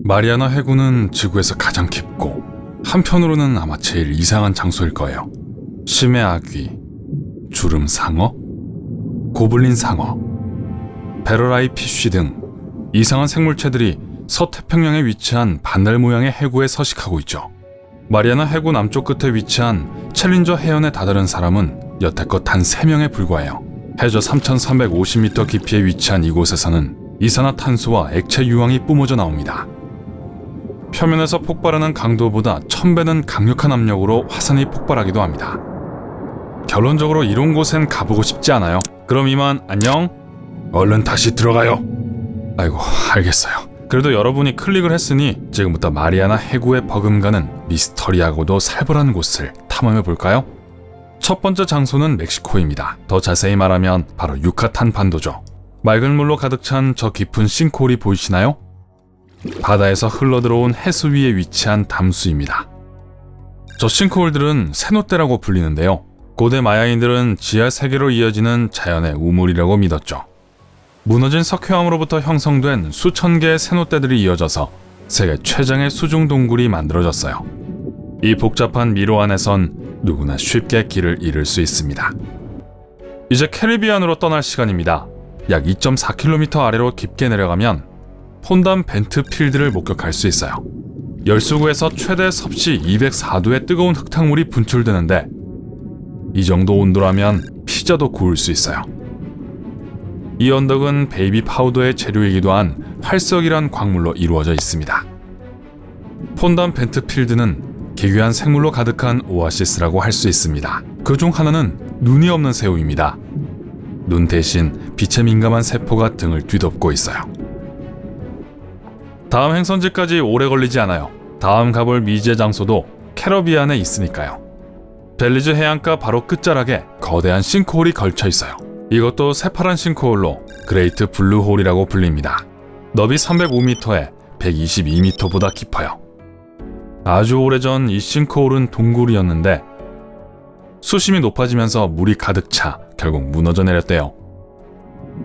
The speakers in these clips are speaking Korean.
마리아나 해구는 지구에서 가장 깊고 한편으로는 아마 제일 이상한 장소일 거예요. 심해 아귀, 주름 상어, 고블린 상어, 베러라이 피쉬 등 이상한 생물체들이 서태평양에 위치한 반달 모양의 해구에 서식하고 있죠. 마리아나 해구 남쪽 끝에 위치한 챌린저 해연에 다다른 사람은 여태껏 단 3명에 불과해요. 해저 3,350m 깊이에 위치한 이곳에서는 이산화탄소와 액체 유황이 뿜어져 나옵니다. 표면에서 폭발하는 강도보다 1000배는 강력한 압력으로 화산이 폭발하기도 합니다. 결론적으로 이런 곳엔 가보고 싶지 않아요. 그럼 이만 안녕? 얼른 다시 들어가요. 아이고, 알겠어요. 그래도 여러분이 클릭을 했으니 지금부터 마리아나 해구에 버금가는 미스터리하고도 살벌한 곳을 탐험해 볼까요? 첫 번째 장소는 멕시코입니다. 더 자세히 말하면 바로 유카탄 반도죠. 맑은 물로 가득 찬 저 깊은 싱크홀이 보이시나요? 바다에서 흘러들어온 해수 위에 위치한 담수입니다. 저 싱크홀들은 세노떼라고 불리는데요. 고대 마야인들은 지하 세계로 이어지는 자연의 우물이라고 믿었죠. 무너진 석회암으로부터 형성된 수천 개의 세노떼들이 이어져서 세계 최장의 수중 동굴이 만들어졌어요. 이 복잡한 미로 안에선 누구나 쉽게 길을 잃을 수 있습니다. 이제 캐리비안으로 떠날 시간입니다. 약 2.4km 아래로 깊게 내려가면 폰담 벤트 필드를 목격할 수 있어요. 열수구에서 최대 섭씨 204도의 뜨거운 흙탕물이 분출되는데 이 정도 온도라면 피자도 구울 수 있어요. 이 언덕은 베이비 파우더의 재료이기도 한 활석이란 광물로 이루어져 있습니다. 폰담 벤트 필드는 기괴한 생물로 가득한 오아시스라고 할 수 있습니다. 그중 하나는 눈이 없는 새우입니다. 눈 대신 빛에 민감한 세포가 등을 뒤덮고 있어요. 다음 행선지까지 오래 걸리지 않아요. 다음 가볼 미지의 장소도 캐러비안에 있으니까요. 벨리즈 해안가 바로 끝자락에 거대한 싱크홀이 걸쳐 있어요. 이것도 새파란 싱크홀로 그레이트 블루홀이라고 불립니다. 너비 305m에 122m보다 깊어요. 아주 오래전 이 싱크홀은 동굴이었는데 수심이 높아지면서 물이 가득 차 결국 무너져 내렸대요.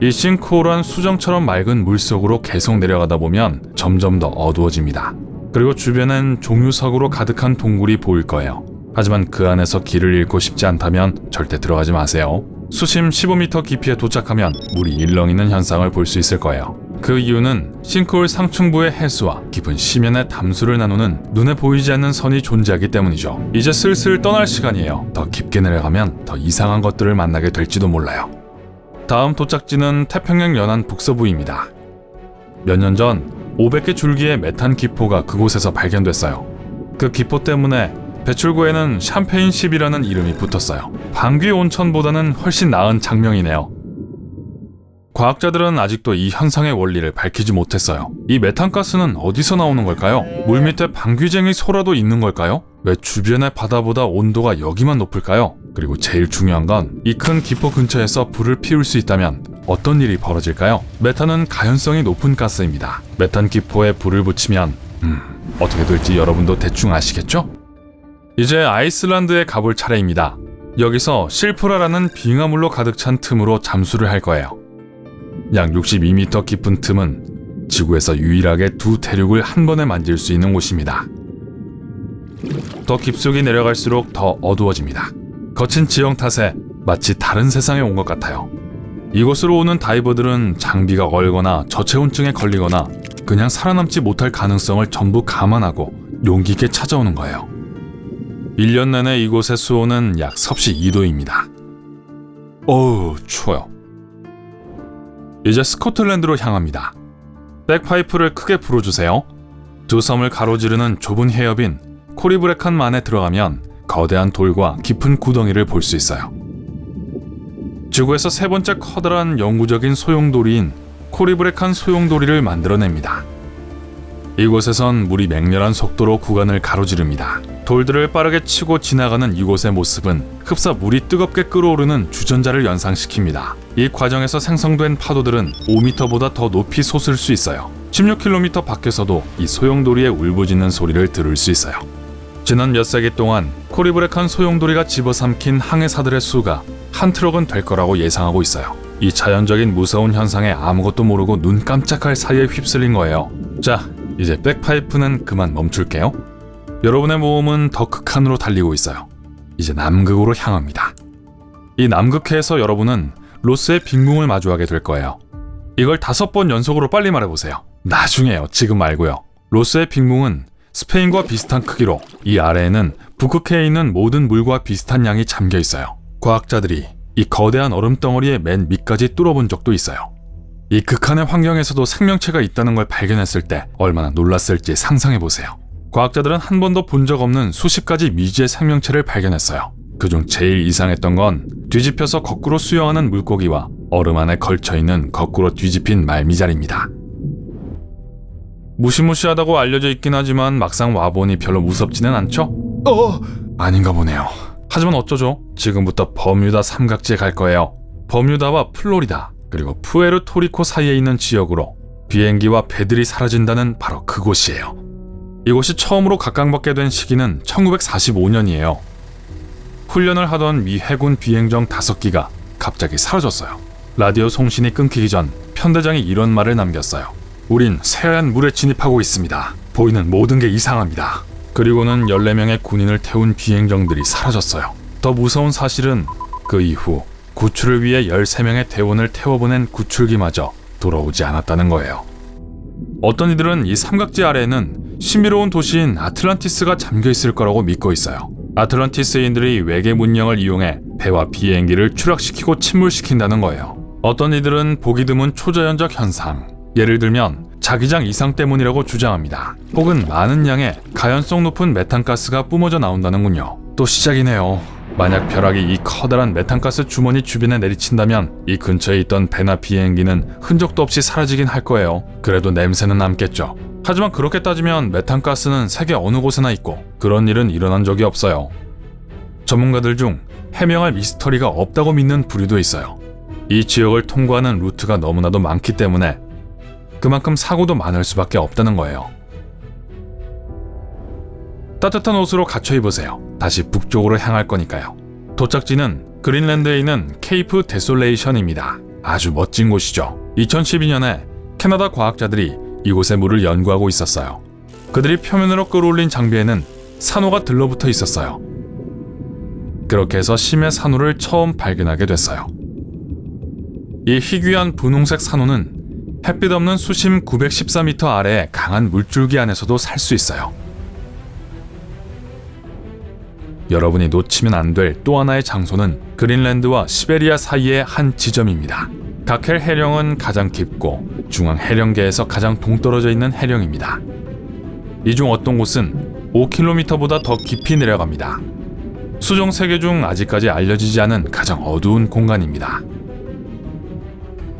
이 싱크홀은 수정처럼 맑은 물속으로 계속 내려가다 보면 점점 더 어두워집니다. 그리고 주변엔 종유석으로 가득한 동굴이 보일 거예요. 하지만 그 안에서 길을 잃고 싶지 않다면 절대 들어가지 마세요. 수심 15m 깊이에 도착하면 물이 일렁이는 현상을 볼 수 있을 거예요. 그 이유는 싱크홀 상층부의 해수와 깊은 심연의 담수를 나누는 눈에 보이지 않는 선이 존재하기 때문이죠. 이제 슬슬 떠날 시간이에요. 더 깊게 내려가면 더 이상한 것들을 만나게 될지도 몰라요. 다음 도착지는 태평양 연안 북서부입니다. 몇 년 전 500개 줄기의 메탄 기포가 그곳에서 발견됐어요. 그 기포 때문에 배출구에는 샴페인 10이라는 이름이 붙었어요. 방귀 온천보다는 훨씬 나은 장명이네요. 과학자들은 아직도 이 현상의 원리를 밝히지 못했어요. 이 메탄가스는 어디서 나오는 걸까요? 물 밑에 방귀쟁이 소라도 있는 걸까요? 왜 주변의 바다보다 온도가 여기만 높을까요? 그리고 제일 중요한 건 이 큰 기포 근처에서 불을 피울 수 있다면 어떤 일이 벌어질까요? 메탄은 가연성이 높은 가스입니다. 메탄 기포에 불을 붙이면 어떻게 될지 여러분도 대충 아시겠죠? 이제 아이슬란드에 가볼 차례입니다. 여기서 실프라라는 빙하물로 가득 찬 틈으로 잠수를 할 거예요. 약 62m 깊은 틈은 지구에서 유일하게 두 대륙을 한 번에 만질 수 있는 곳입니다. 더 깊숙이 내려갈수록 더 어두워집니다. 거친 지형 탓에 마치 다른 세상에 온 것 같아요. 이곳으로 오는 다이버들은 장비가 얼거나 저체온증에 걸리거나 그냥 살아남지 못할 가능성을 전부 감안하고 용기 있게 찾아오는 거예요. 1년 내내 이곳의 수온은 약 섭씨 2도입니다. 어우, 추워요. 이제 스코틀랜드로 향합니다. 백파이프를 크게 불어주세요. 두 섬을 가로지르는 좁은 해협인 코리브레칸만에 들어가면 거대한 돌과 깊은 구덩이를 볼 수 있어요. 지구에서 세 번째 커다란 영구적인 소용돌이인 코리브레칸 소용돌이를 만들어냅니다. 이곳에선 물이 맹렬한 속도로 구간을 가로지릅니다. 돌들을 빠르게 치고 지나가는 이곳의 모습은 흡사 물이 뜨겁게 끓어오르는 주전자를 연상시킵니다. 이 과정에서 생성된 파도들은 5m보다 더 높이 솟을 수 있어요. 16km 밖에서도 이 소용돌이의 울부짖는 소리를 들을 수 있어요. 지난 몇 세기 동안 코리브레칸 소용돌이가 집어삼킨 항해사들의 수가 한 트럭은 될 거라고 예상하고 있어요. 이 자연적인 무서운 현상에 아무것도 모르고 눈 깜짝할 사이에 휩쓸린 거예요. 자, 이제 백파이프는 그만 멈출게요. 여러분의 모험은 더 극한으로 달리고 있어요. 이제 남극으로 향합니다. 이 남극해에서 여러분은 로스의 빙봉을 마주하게 될 거예요. 이걸 5번 연속으로 빨리 말해보세요. 나중에요. 지금 말고요. 로스의 빙봉은 스페인과 비슷한 크기로 이 아래에는 북극해에 있는 모든 물과 비슷한 양이 잠겨 있어요. 과학자들이 이 거대한 얼음 덩어리의 맨 밑까지 뚫어본 적도 있어요. 이 극한의 환경에서도 생명체가 있다는 걸 발견했을 때 얼마나 놀랐을지 상상해보세요. 과학자들은 한 번도 본 적 없는 수십 가지 미지의 생명체를 발견했어요. 그중 제일 이상했던 건 뒤집혀서 거꾸로 수영하는 물고기와 얼음 안에 걸쳐있는 거꾸로 뒤집힌 말미잘입니다. 무시무시하다고 알려져 있긴 하지만 막상 와보니 별로 무섭지는 않죠? 아닌가 보네요. 하지만 어쩌죠? 지금부터 버뮤다 삼각지에 갈 거예요. 버뮤다와 플로리다 그리고 푸에르토리코 사이에 있는 지역으로 비행기와 배들이 사라진다는 바로 그곳이에요. 이곳이 처음으로 각광받게 된 시기는 1945년이에요. 훈련을 하던 미 해군 비행정 5기가 갑자기 사라졌어요. 라디오 송신이 끊기기 전 편대장이 이런 말을 남겼어요. 우린 새하얀 물에 진입하고 있습니다. 보이는 모든 게 이상합니다. 그리고는 14명의 군인을 태운 비행정들이 사라졌어요. 더 무서운 사실은 그 이후 구출을 위해 13명의 대원을 태워보낸 구출기마저 돌아오지 않았다는 거예요. 어떤 이들은 이 삼각지 아래에는 신비로운 도시인 아틀란티스가 잠겨있을 거라고 믿고 있어요. 아틀란티스인들이 외계 문명을 이용해 배와 비행기를 추락시키고 침몰시킨다는 거예요. 어떤 이들은 보기 드문 초자연적 현상, 예를 들면 자기장 이상 때문이라고 주장합니다. 혹은 많은 양의 가연성 높은 메탄가스가 뿜어져 나온다는군요. 또 시작이네요. 만약 벼락이 이 커다란 메탄가스 주머니 주변에 내리친다면 이 근처에 있던 배나 비행기는 흔적도 없이 사라지긴 할 거예요. 그래도 냄새는 남겠죠. 하지만 그렇게 따지면 메탄가스는 세계 어느 곳에나 있고 그런 일은 일어난 적이 없어요. 전문가들 중 해명할 미스터리가 없다고 믿는 부류도 있어요. 이 지역을 통과하는 루트가 너무나도 많기 때문에 그만큼 사고도 많을 수밖에 없다는 거예요. 따뜻한 옷으로 갖춰 입으세요. 다시 북쪽으로 향할 거니까요. 도착지는 그린랜드에 있는 케이프 데솔레이션입니다. 아주 멋진 곳이죠. 2012년에 캐나다 과학자들이 이곳의 물을 연구하고 있었어요. 그들이 표면으로 끌어올린 장비에는 산호가 들러붙어 있었어요. 그렇게 해서 심해 산호를 처음 발견하게 됐어요. 이 희귀한 분홍색 산호는 햇빛 없는 수심 914m 아래의 강한 물줄기 안에서도 살 수 있어요. 여러분이 놓치면 안 될 또 하나의 장소는 그린랜드와 시베리아 사이의 한 지점입니다. 다켈 해령은 가장 깊고 중앙 해령계에서 가장 동떨어져 있는 해령입니다. 이 중 어떤 곳은 5km보다 더 깊이 내려갑니다. 수정 세계 중 아직까지 알려지지 않은 가장 어두운 공간입니다.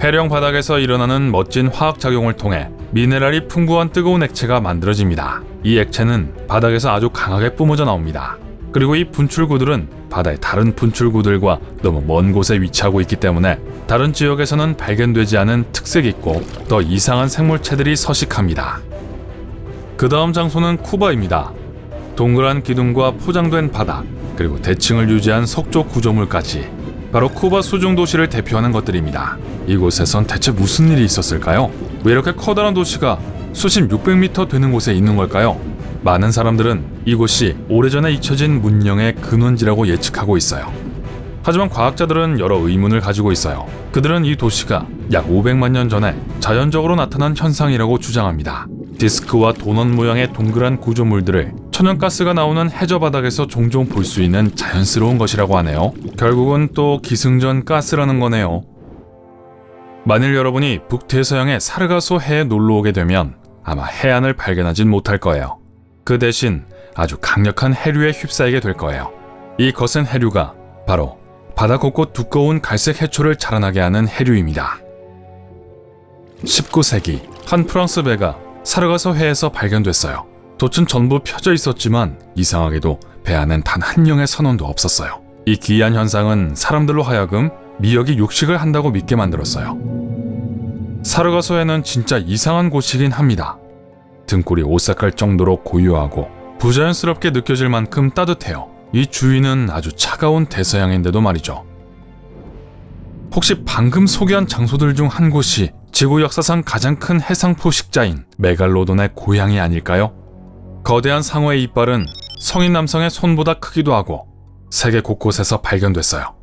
해령 바닥에서 일어나는 멋진 화학작용을 통해 미네랄이 풍부한 뜨거운 액체가 만들어집니다. 이 액체는 바닥에서 아주 강하게 뿜어져 나옵니다. 그리고 이 분출구들은 바다의 다른 분출구들과 너무 먼 곳에 위치하고 있기 때문에 다른 지역에서는 발견되지 않은 특색이 있고 더 이상한 생물체들이 서식합니다. 그 다음 장소는 쿠바입니다. 동그란 기둥과 포장된 바다, 그리고 대칭을 유지한 석조 구조물까지 바로 쿠바 수중 도시를 대표하는 것들입니다. 이곳에선 대체 무슨 일이 있었을까요? 왜 이렇게 커다란 도시가 수심 600m 되는 곳에 있는 걸까요? 많은 사람들은 이곳이 오래전에 잊혀진 문명의 근원지라고 예측하고 있어요. 하지만 과학자들은 여러 의문을 가지고 있어요. 그들은 이 도시가 약 500만 년 전에 자연적으로 나타난 현상이라고 주장합니다. 디스크와 도넛 모양의 동그란 구조물들을 천연가스가 나오는 해저 바닥에서 종종 볼 수 있는 자연스러운 것이라고 하네요. 결국은 또 기승전 가스라는 거네요. 만일 여러분이 북대서양의 사르가소 해에 놀러오게 되면 아마 해안을 발견하진 못할 거예요. 그 대신 아주 강력한 해류에 휩싸이게 될 거예요. 이 거센 해류가 바로 바다 곳곳 두꺼운 갈색 해초를 자라나게 하는 해류입니다. 19세기 한 프랑스 배가 사르가소 해에서 발견됐어요. 돛은 전부 펴져 있었지만 이상하게도 배 안엔 단 한 명의 선원도 없었어요. 이 기이한 현상은 사람들로 하여금 미역이 육식을 한다고 믿게 만들었어요. 사르가소해는 진짜 이상한 곳이긴 합니다. 등골이 오싹할 정도로 고요하고 부자연스럽게 느껴질 만큼 따뜻해요. 이 주위는 아주 차가운 대서양인데도 말이죠. 혹시 방금 소개한 장소들 중 한 곳이 지구 역사상 가장 큰 해상 포식자인 메갈로돈의 고향이 아닐까요? 거대한 상어의 이빨은 성인 남성의 손보다 크기도 하고 세계 곳곳에서 발견됐어요.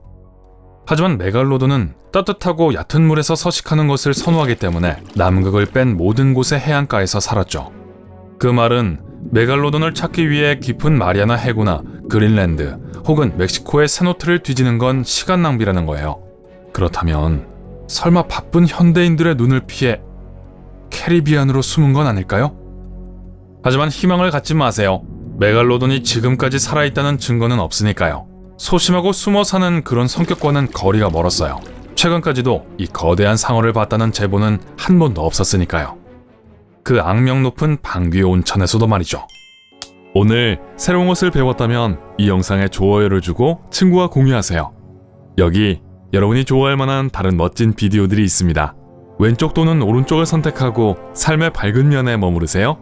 하지만 메갈로돈은 따뜻하고 얕은 물에서 서식하는 것을 선호하기 때문에 남극을 뺀 모든 곳의 해안가에서 살았죠. 그 말은 메갈로돈을 찾기 위해 깊은 마리아나 해구나 그린랜드 혹은 멕시코의 세노트를 뒤지는 건 시간 낭비라는 거예요. 그렇다면 설마 바쁜 현대인들의 눈을 피해 캐리비안으로 숨은 건 아닐까요? 하지만 희망을 갖지 마세요. 메갈로돈이 지금까지 살아있다는 증거는 없으니까요. 소심하고 숨어 사는 그런 성격과는 거리가 멀었어요. 최근까지도 이 거대한 상어를 봤다는 제보는 한 번도 없었으니까요. 그 악명 높은 방귀 온천에서도 말이죠. 오늘 새로운 것을 배웠다면 이 영상에 좋아요를 주고 친구와 공유하세요. 여기 여러분이 좋아할 만한 다른 멋진 비디오들이 있습니다. 왼쪽 또는 오른쪽을 선택하고 삶의 밝은 면에 머무르세요.